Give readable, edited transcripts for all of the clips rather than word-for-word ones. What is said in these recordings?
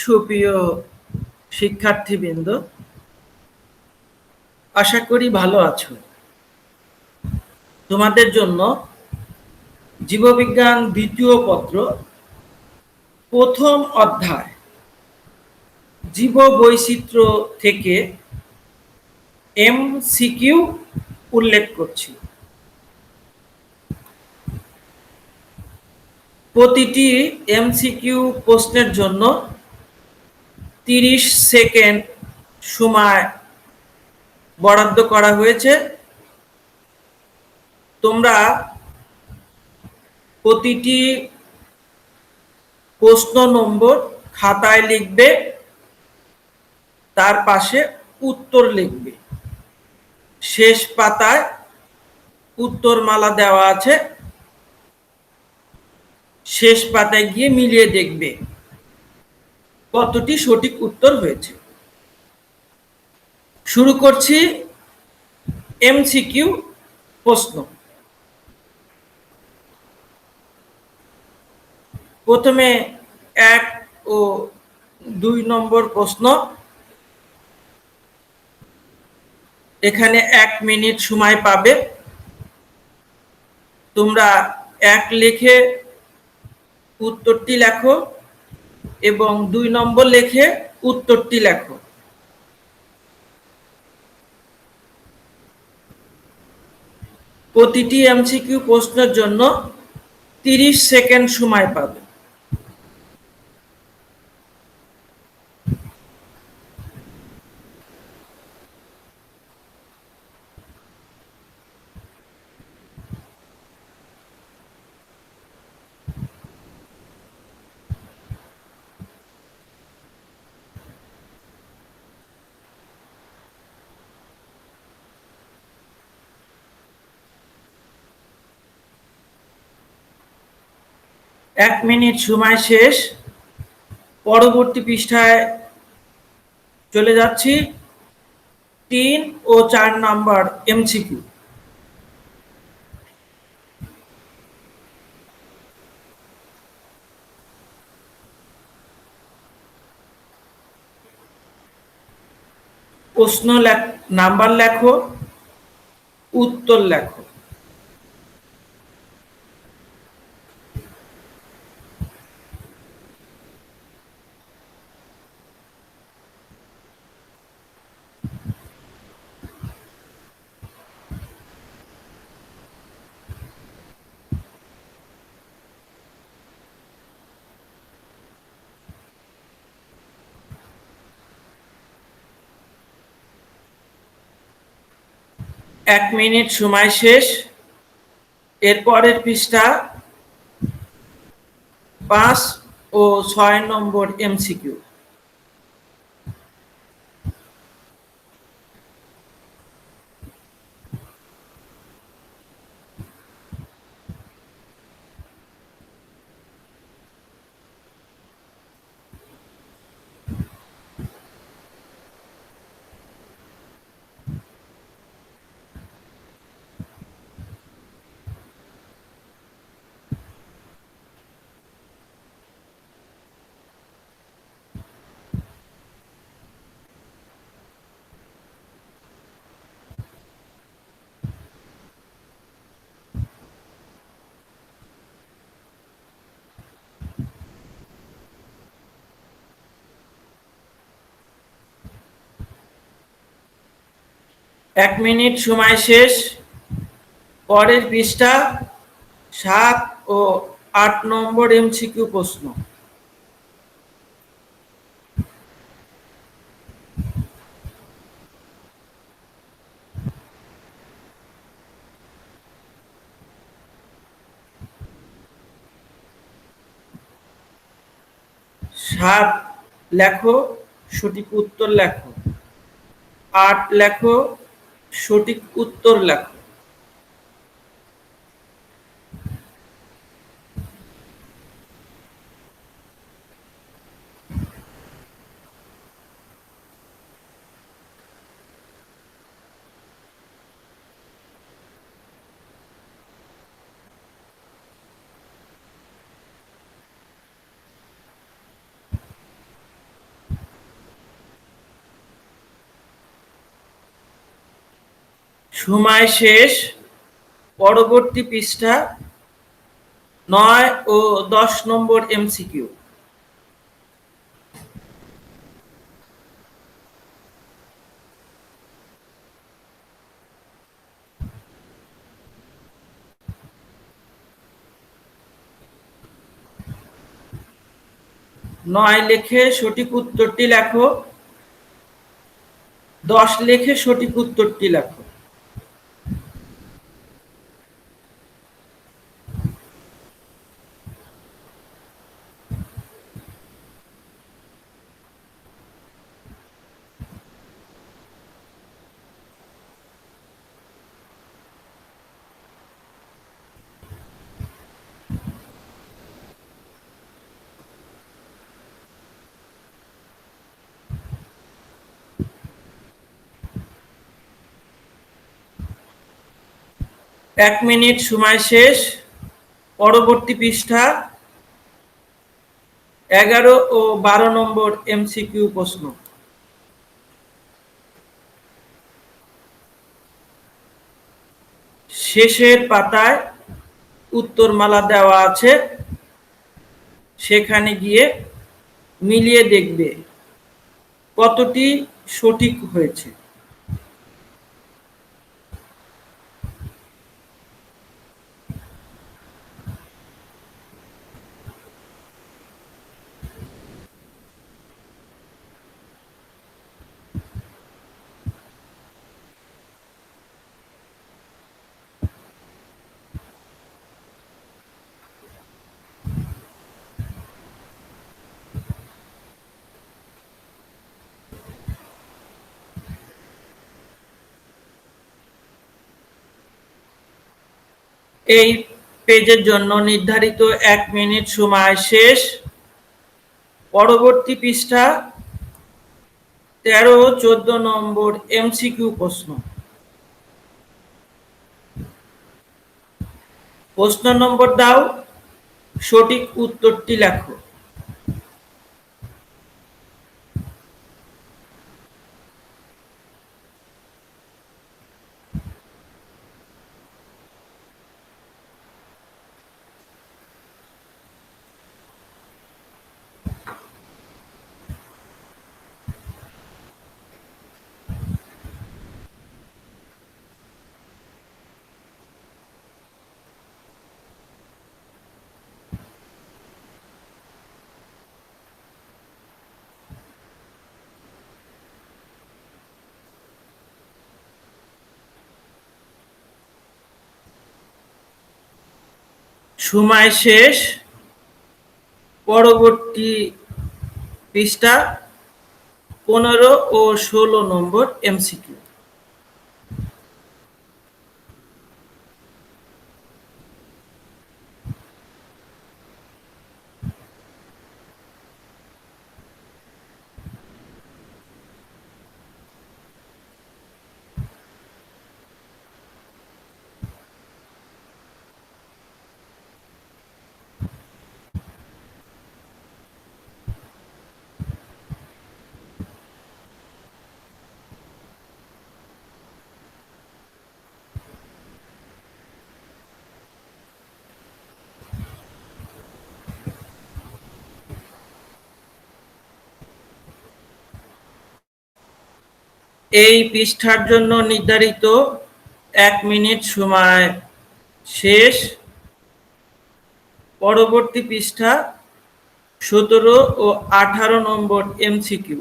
সুপ্রিয় শিক্ষার্থীবৃন্দ, আশা করি ভালো আছো। তোমাদের জন্য জীববিজ্ঞান দ্বিতীয় পত্র প্রথম অধ্যায় জীববৈচিত্র্য থেকে এমসিকিউ উল্লেখ করছি। প্রতিটি এমসিকিউ প্রশ্নের জন্য 30 সেকেন্ড সময় বরাদ্দ করা হয়েছে। তোমরা প্রতিটি প্রশ্ন নম্বর খাতায় লিখবে, তার পাশে উত্তর লিখবে। শেষ পাতায় উত্তরমালা দেওয়া আছে, শেষ পাতায় গিয়ে মিলিয়ে দেখবে কতটি সঠিক উত্তর হয়েছে। শুরু করছি এমসিকিউ প্রশ্ন। প্রথমে 1 ও 2 নম্বর প্রশ্ন। এখানে 1 মিনিট সময় পাবে। তোমরা 1 লিখে উত্তরটি লেখো এবং 2 নম্বর লিখে উত্তরটি লেখো। প্রতিটি এমসিকিউ প্রশ্নের জন্য 30 সেকেন্ড সময় পাবে। এক মিনিট সময় শেষ। পরবর্তী পৃষ্ঠায় চলে যাচ্ছি। 3 ও 4 নম্বর এমসিকিউ। প্রশ্ন নাম্বার লেখো, উত্তর লেখো। এক মিনিট সময় শেষ। এরপরের পৃষ্ঠা 5 ও 6 নম্বর এমসিকিউ। এক মিনিট সময় শেষ। পরের পৃষ্ঠা 7 ও 8 নম্বর এমসিকিউ প্রশ্ন। সাত লেখো, সঠিক উত্তর লেখো। 8 লেখো, সঠিক উত্তর লেখো। সময় শেষ। পরবর্তী পৃষ্ঠা 9 ও 10 নম্বর এমসিকিউ। নয় লিখে সঠিক উত্তরটি লেখো। 10 লিখে সঠিক উত্তরটি লেখো। এক মিনিট সময় শেষ। পরবর্তী পৃষ্ঠা 11 ও 12 নম্বর এমসিকিউ প্রশ্ন। শেষের পাতায় উত্তরমালা দেওয়া আছে, সেখানে গিয়ে মিলিয়ে দেখবে কতটি সঠিক হয়েছে। এই পেজের জন্য নির্ধারিত 1 মিনিট সময় শেষ। পরবর্তী পৃষ্ঠা 13 ও 14 নম্বর এমসিকিউ প্রশ্ন। প্রশ্ন নম্বর দাও, সঠিক উত্তরটি লেখো। সময় শেষ। পরবর্তী পৃষ্ঠা 15 ও 16 নম্বর এমসিকিউ। এই পৃষ্ঠার জন্য নির্ধারিত 1 মিনিট সময় শেষ। পরবর্তী পৃষ্ঠা 17 ও 18 নম্বর এমসিকিউ।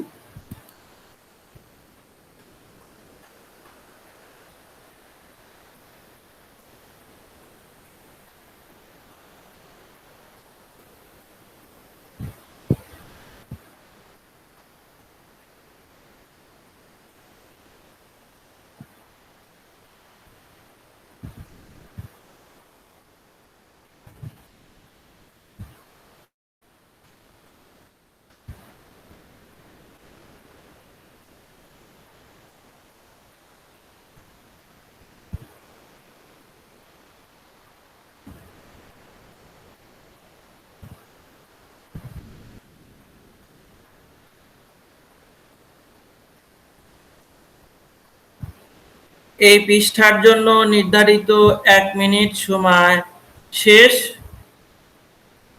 এই পৃষ্ঠার জন্য নির্ধারিত 1 মিনিট সময় শেষ।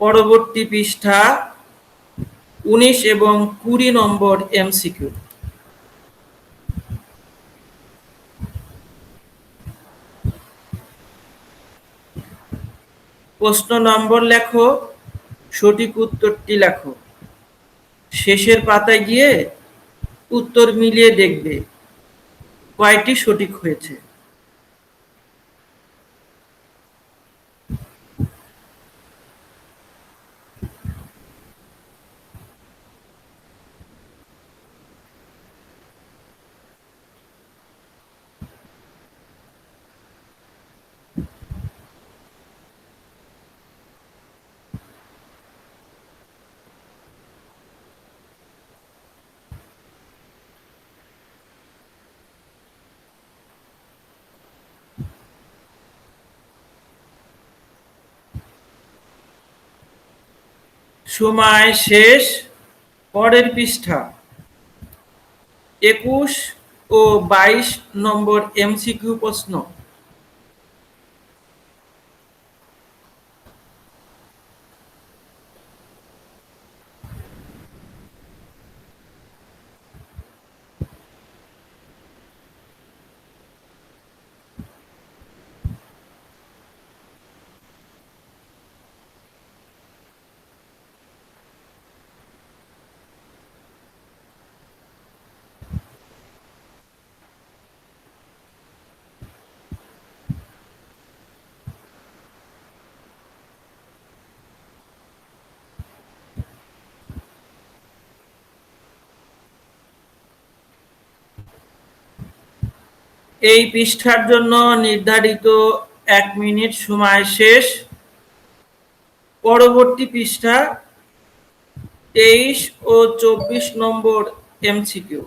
পরবর্তী পৃষ্ঠা 19 এবং 20 নম্বর এমসিকিউ। প্রশ্ন নম্বর লেখো, সঠিক উত্তরটি লেখো। শেষের পাতায় গিয়ে উত্তর মিলিয়ে দেখবে কয়টি সঠিক হয়েছে। সময় শেষ। পরের পৃষ্ঠা 21 ও 22 নম্বর এমসিকিউ প্রশ্ন। এই পৃষ্ঠার জন্য নির্ধারিত 1 মিনিট সময় শেষ। পরবর্তী পৃষ্ঠা 23 ও 24 নম্বর এমসিকিউ।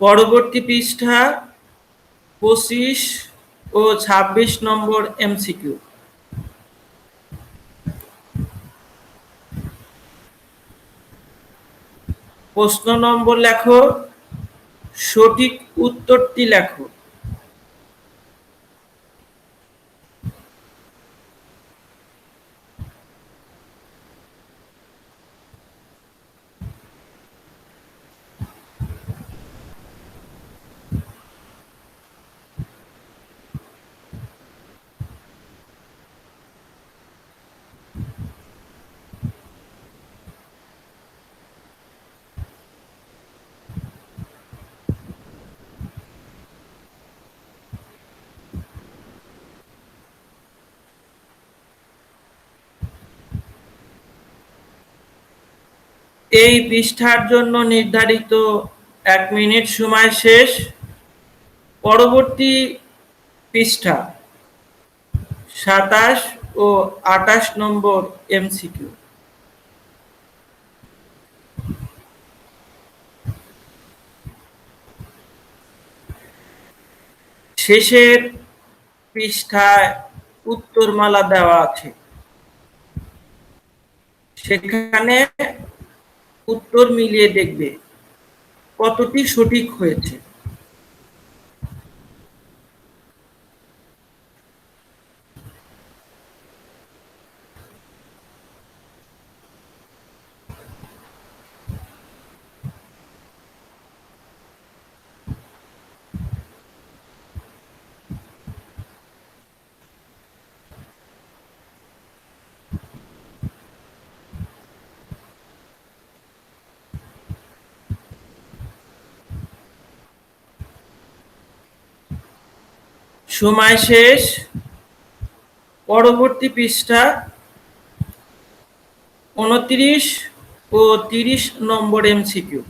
পরবর্তী পৃষ্ঠা 25 ও 26 নম্বর এমসিকিউ। প্রশ্ন নম্বর লেখো, সঠিক উত্তরটি লেখো। এই পৃষ্ঠার জন্য নির্ধারিত 1 মিনিট সময় শেষ। পরবর্তী পৃষ্ঠা 27 ও 28 নম্বর এমসিকিউ। শেষের পৃষ্ঠায় উত্তরমালা দেওয়া আছে, সেখানে উত্তর মিলিয়ে দেখবে কতটি সঠিক হয়েছে। সময় শেষ। পরবর্তী পৃষ্ঠা 29 ও 30 নম্বর এমসিকিউ।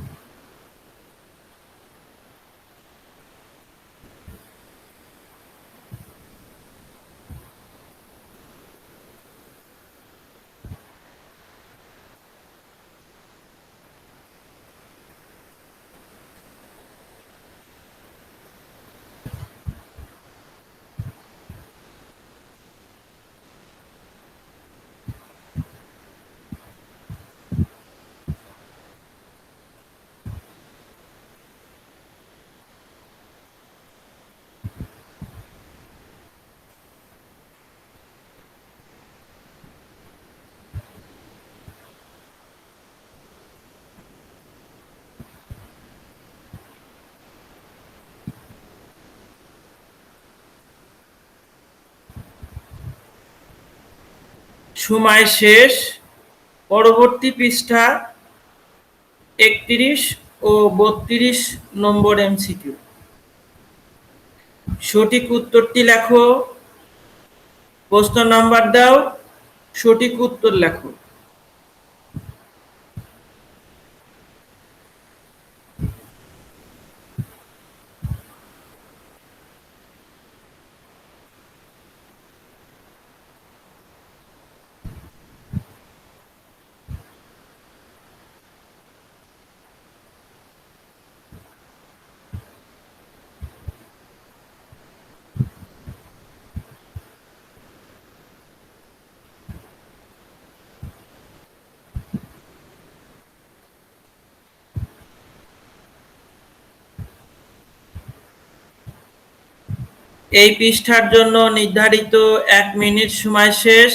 সময় শেষ। পরবর্তী পৃষ্ঠা 31 ও 32 নম্বর এমসিকিউ। সঠিক উত্তরটি লেখো। প্রশ্ন নাম্বার দাও, সঠিক উত্তর লেখো। এই পৃষ্ঠার জন্য নির্ধারিত 1 মিনিট সময় শেষ।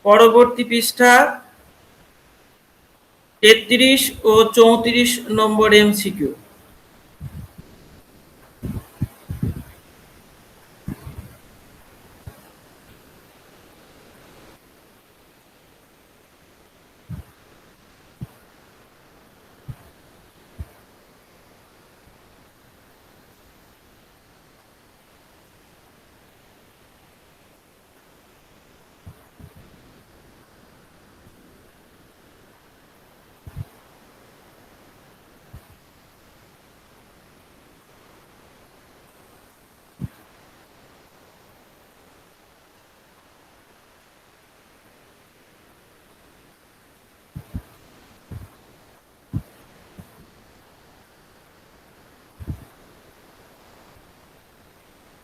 পরবর্তী পৃষ্ঠা 33 ও 34 নম্বর এমসিকিউ।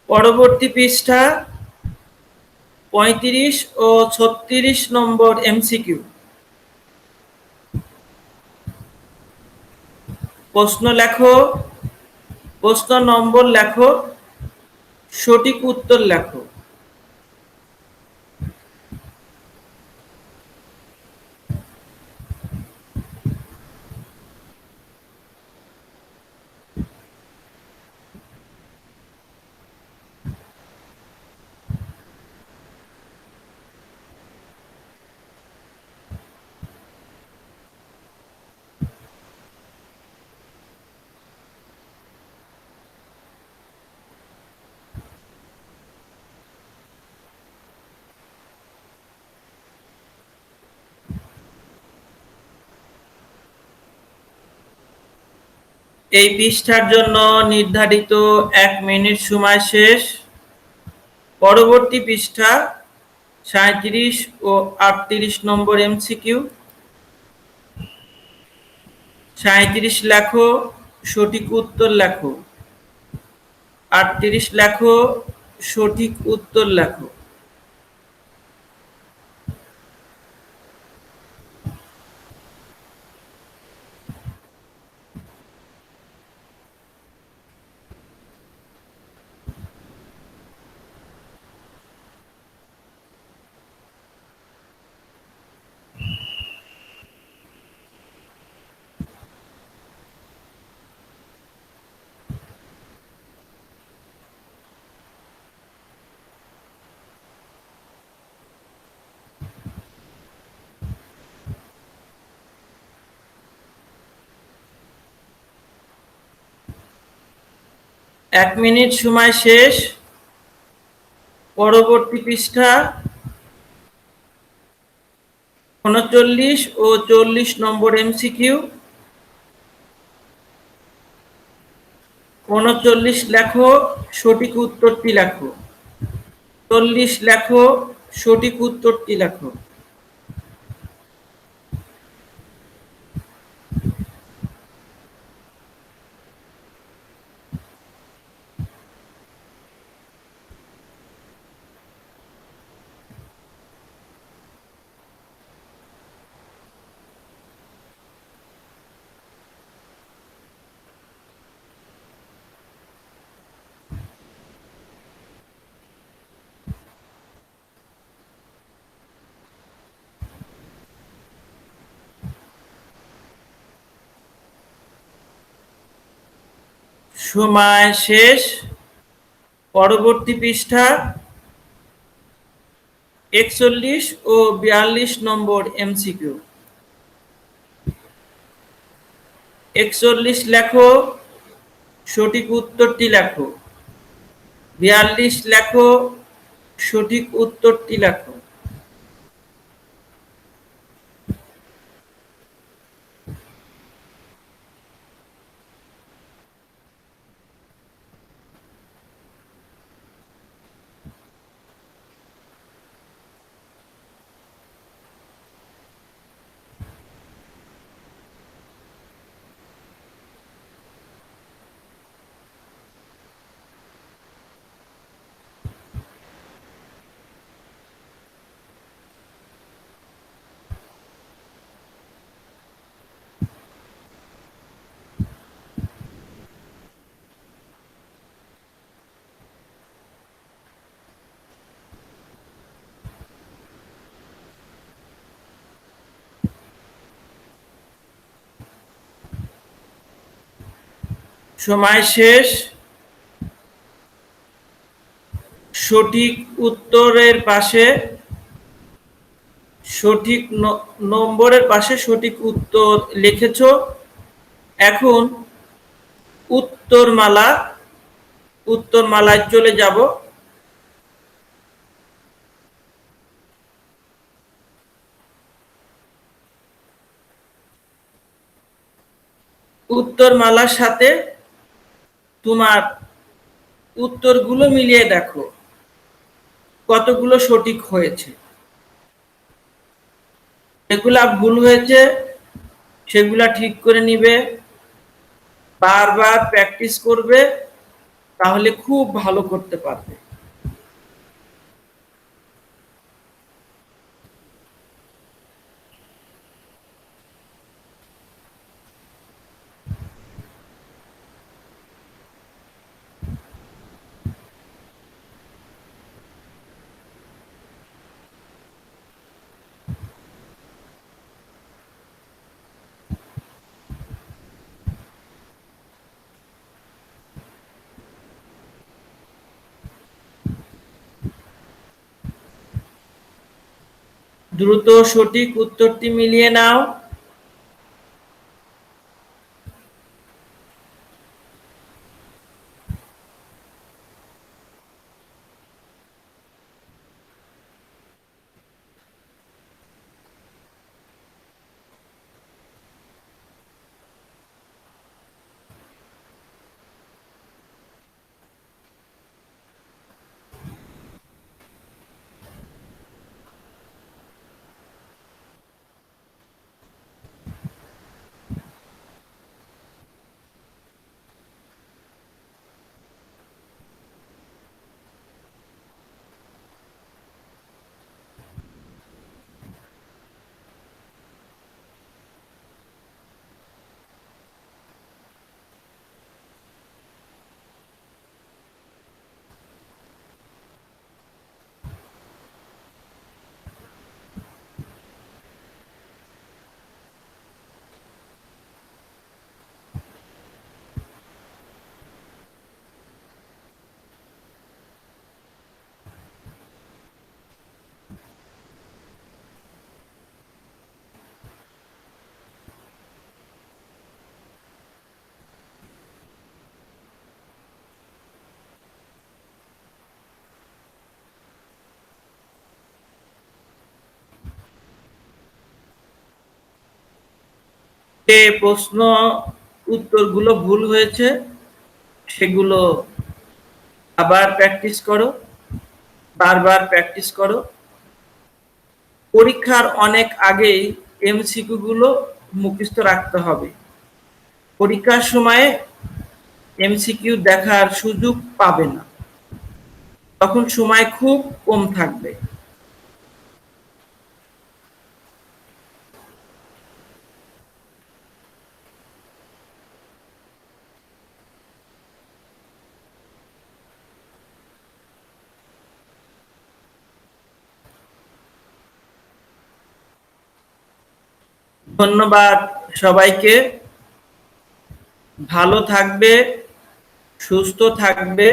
পরবর্তী পৃষ্ঠা 35 ও 36 নম্বর এমসিকিউ। প্রশ্ন লেখো, প্রশ্ন নম্বর লেখো, সঠিক উত্তর লেখো। এই পৃষ্ঠার জন্য নির্ধারিত 1 মিনিট সময় শেষ। পরবর্তী পৃষ্ঠা 37 ও 38 নম্বর এমসিকিউ। 37 লেখো, সঠিক উত্তর লেখো। 38 লেখো, সঠিক উত্তর লেখো। এক মিনিট সময় শেষ। পরবর্তী পৃষ্ঠা ৩৯ ও ৪০ নম্বর এমসিকিউ। ৩৯ লেখো, সঠিক উত্তরটি লেখো। ৪০ লেখো, সঠিক উত্তরটি লেখো। সময় শেষ। পরবর্তী পৃষ্ঠা ৪১ ও ৪২ নম্বর এমসিকিউ। ৪১ লেখো, সঠিক উত্তরটি লেখো। ৪২ লেখো, সঠিক উত্তরটি লেখো। সময় শেষ। সঠিক উত্তরের পাশে সঠিক নম্বরের পাশে সঠিক উত্তর লিখেছো। এখন উত্তরমালায় চলে যাব। উত্তরমালার সাথে তোমার উত্তরগুলো মিলিয়ে দেখো কতগুলো সঠিক হয়েছে। যেগুলা ভুল হয়েছে সেগুলা ঠিক করে নিবে, বারবার প্র্যাকটিস করবে, তাহলে খুব ভালো করতে পারবে। দ্রুত সঠিক উত্তরটি মিলিয়ে নাও। যে প্রশ্ন উত্তরগুলো ভুল হয়েছে সেগুলো আবার প্র্যাকটিস করো, বারবার প্র্যাকটিস করো। পরীক্ষার অনেক আগেই এমসিকিউ গুলো মুখস্থ রাখতে হবে। পরীক্ষার সময়ে এমসিকিউ দেখার সুযোগ পাবে না, তখন সময় খুব কম থাকবে। ধন্যবাদ সবাইকে। ভালো থাকবে, সুস্থ থাকবে,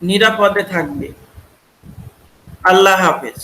নিরাপদে থাকবে। আল্লাহ হাফেজ।